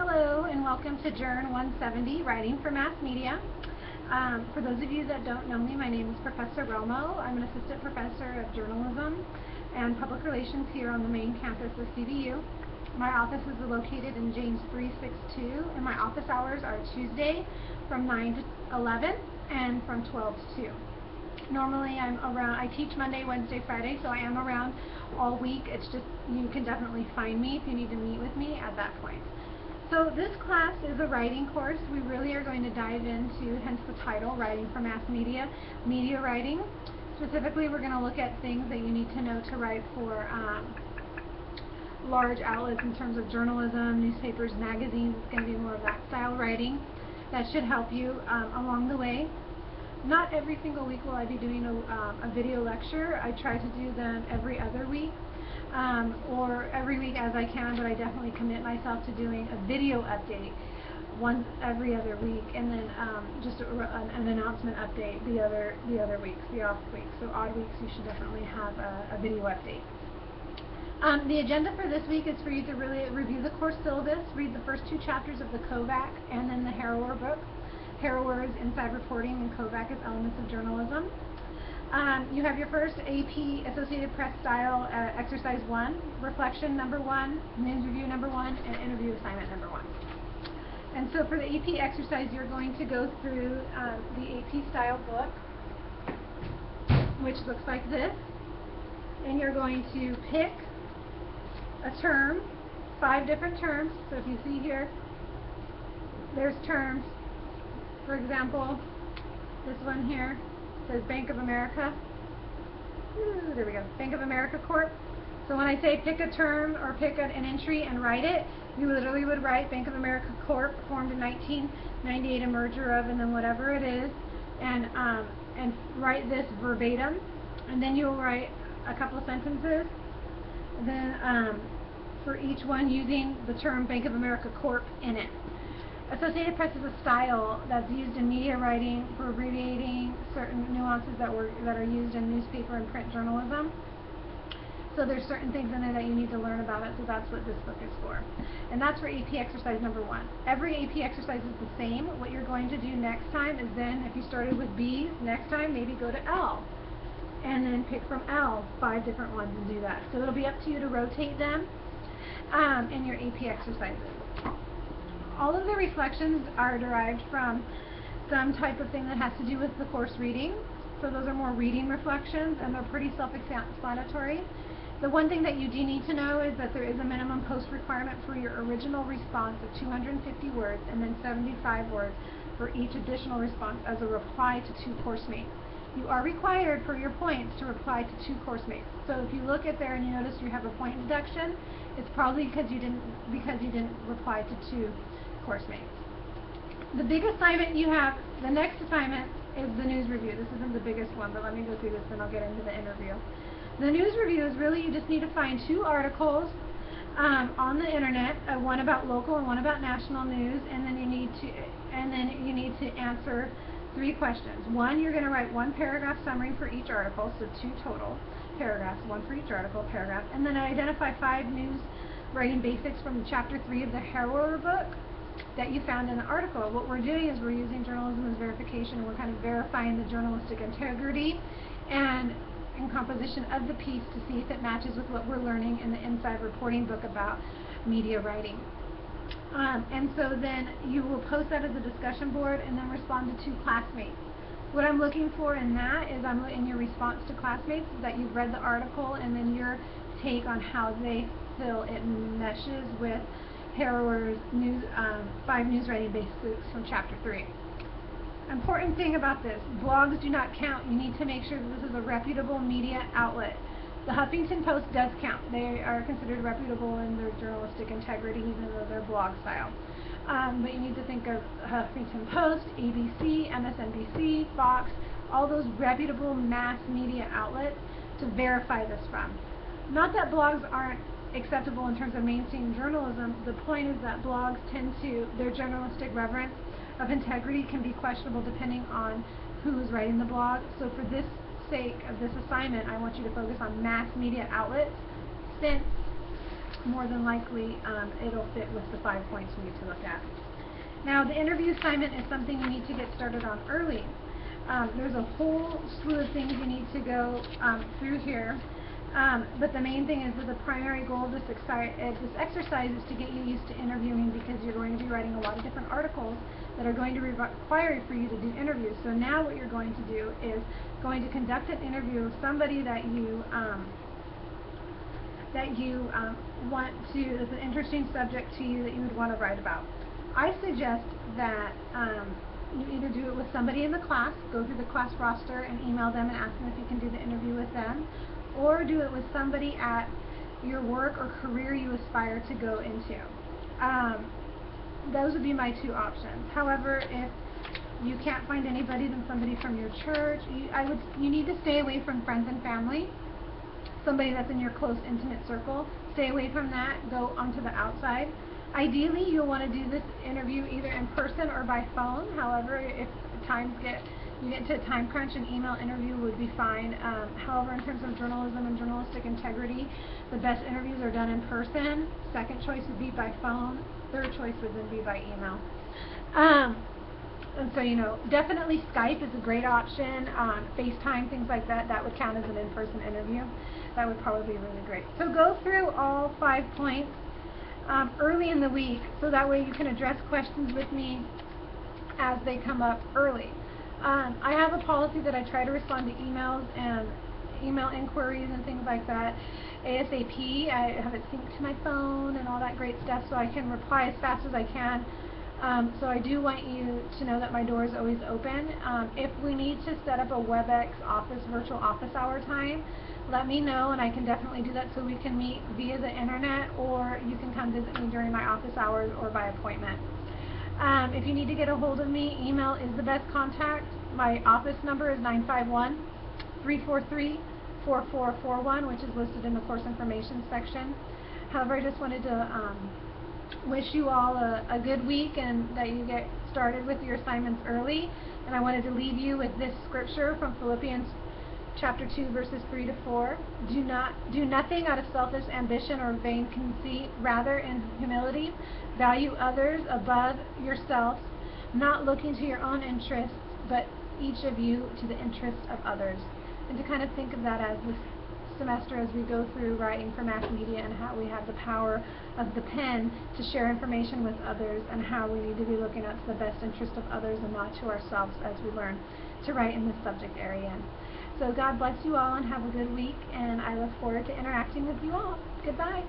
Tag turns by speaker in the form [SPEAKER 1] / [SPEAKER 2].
[SPEAKER 1] Hello and welcome to Journ 170, Writing for Mass Media. For those of you that don't know me, my name is Professor Romo. I'm an assistant professor of journalism and public relations here on the main campus of CVU. My office is located in James 362, and my office hours are Tuesday from 9 to 11 and from 12 to 2. Normally I'm around, I teach Monday, Wednesday, Friday, so I am around all week. It's just, you can definitely find me if you need to meet with me at that point. So this class is a writing course. We really are going to dive into, hence the title, Writing for Mass Media, media writing. Specifically, we're going to look at things that you need to know to write for large outlets in terms of journalism, newspapers, magazines. It's going to be more of that style writing. That should help you along the way. Not every single week will I be doing a video lecture. I try to do them every other week. Or every week as I can, but I definitely commit myself to doing a video update once every other week, and then just an announcement update the other weeks, the off weeks. So odd weeks, you should definitely have a video update. The agenda for this week is for you to really review the course syllabus, read the first 2 chapters of the Kovac, and then the Harrower book. Harrower is Inside Reporting, and Kovac is Elements of Journalism. You have your first AP Associated Press style exercise 1, reflection number 1, news review number 1, and interview assignment number 1. And so for the AP exercise, you're going to go through the AP style book, which looks like this, and you're going to pick a term, 5 different terms. So if you see here, there's terms. For example, this one here says Bank of America. Ooh, there we go. Bank of America Corp. So when I say pick a term or pick an entry and write it, you literally would write Bank of America Corp, formed in 1998, a merger of, and then whatever it is, and write this verbatim, and then you'll write a couple of sentences, and then for each one using the term Bank of America Corp in it. Associated Press is a style that's used in media writing for abbreviating certain nuances that are used in newspaper and print journalism. So there's certain things in there that you need to learn about it, so that's what this book is for. And that's for AP exercise number 1. Every AP exercise is the same. What you're going to do next time is then, if you started with B, next time maybe go to L. And then pick from L 5 different ones and do that. So it'll be up to you to rotate them in your AP exercises. All of the reflections are derived from some type of thing that has to do with the course reading. So those are more reading reflections, and they're pretty self-explanatory. The one thing that you do need to know is that there is a minimum post requirement for your original response of 250 words and then 75 words for each additional response as a reply to 2 course mates. You are required for your points to reply to 2 course mates. So if you look at there and you notice you have a point deduction, it's probably because you didn't reply to 2 course mates. The big assignment you have, the next assignment is the news review. This isn't the biggest one, but let me go through this, then I'll get into the interview. The news review is really, you just need to find 2 articles on the internet, one about local and one about national news, and then you need to answer 3 questions. 1, you're going to write 1 paragraph summary for each article, so 2 total paragraphs, 1 for each article, paragraph, and then identify 5 news writing basics from chapter 3 of the Harrower book that you found in the article. What we're doing is we're using journalism as verification, and we're kind of verifying the journalistic integrity and composition of the piece to see if it matches with what we're learning in the Inside Reporting book about media writing. And so then you will post that as a discussion board and then respond to 2 classmates. What I'm looking for in that is in your response to classmates is that you've read the article and then your take on how they feel it meshes with Harrower's 5 news writing basics from chapter 3. Important thing about this, blogs do not count. You need to make sure that this is a reputable media outlet. The Huffington Post does count. They are considered reputable in their journalistic integrity, even though they're blog style. But you need to think of Huffington Post, ABC, MSNBC, Fox, all those reputable mass media outlets to verify this from. Not that blogs aren't acceptable in terms of mainstream journalism. The point is that blogs their journalistic reverence of integrity can be questionable depending on who's writing the blog. So for this sake of this assignment, I want you to focus on mass media outlets, since more than likely it'll fit with the 5 points you need to look at. Now, the interview assignment is something you need to get started on early. There's a whole slew of things you need to go through here. But the main thing is that the primary goal of this exercise is to get you used to interviewing, because you're going to be writing a lot of different articles that are going to require for you to do interviews. So now what you're going to do is going to conduct an interview with somebody that you want to, that's an interesting subject to you that you would want to write about. I suggest that you either do it with somebody in the class, go through the class roster and email them and ask them if you can do the interview with them, or do it with somebody at your work or career you aspire to go into. Those would be my two options. However, if you can't find anybody, then somebody from your church. You need to stay away from friends and family. Somebody that's in your close, intimate circle. Stay away from that. Go onto the outside. Ideally, you'll want to do this interview either in person or by phone. However, if you get to a time crunch, an email interview would be fine. However, in terms of journalism and journalistic integrity, the best interviews are done in person. Second choice would be by phone. Third choice would then be by email. And so, definitely Skype is a great option. FaceTime, things like that, that would count as an in-person interview. That would probably be really great. So go through all 5 points early in the week, so that way you can address questions with me as they come up early. I have a policy that I try to respond to emails and email inquiries and things like that ASAP. I have it synced to my phone and all that great stuff, so I can reply as fast as I can. So I do want you to know that my door is always open. If we need to set up a WebEx virtual office hour time, let me know, and I can definitely do that, so we can meet via the internet, or you can come visit me during my office hours or by appointment. If you need to get a hold of me, email is the best contact. My office number is 951-343-4441, which is listed in the course information section. However, I just wanted to wish you all a good week, and that you get started with your assignments early. And I wanted to leave you with this scripture from Philippians chapter 2, verses 3 to 4. Do nothing out of selfish ambition or vain conceit. Rather, in humility, value others above yourselves, not looking to your own interests, but each of you to the interests of others. And to kind of think of that as this semester, as we go through writing for mass media, and how we have the power of the pen to share information with others, and how we need to be looking out to the best interest of others and not to ourselves as we learn to write in this subject area. So God bless you all, and have a good week, and I look forward to interacting with you all. Goodbye.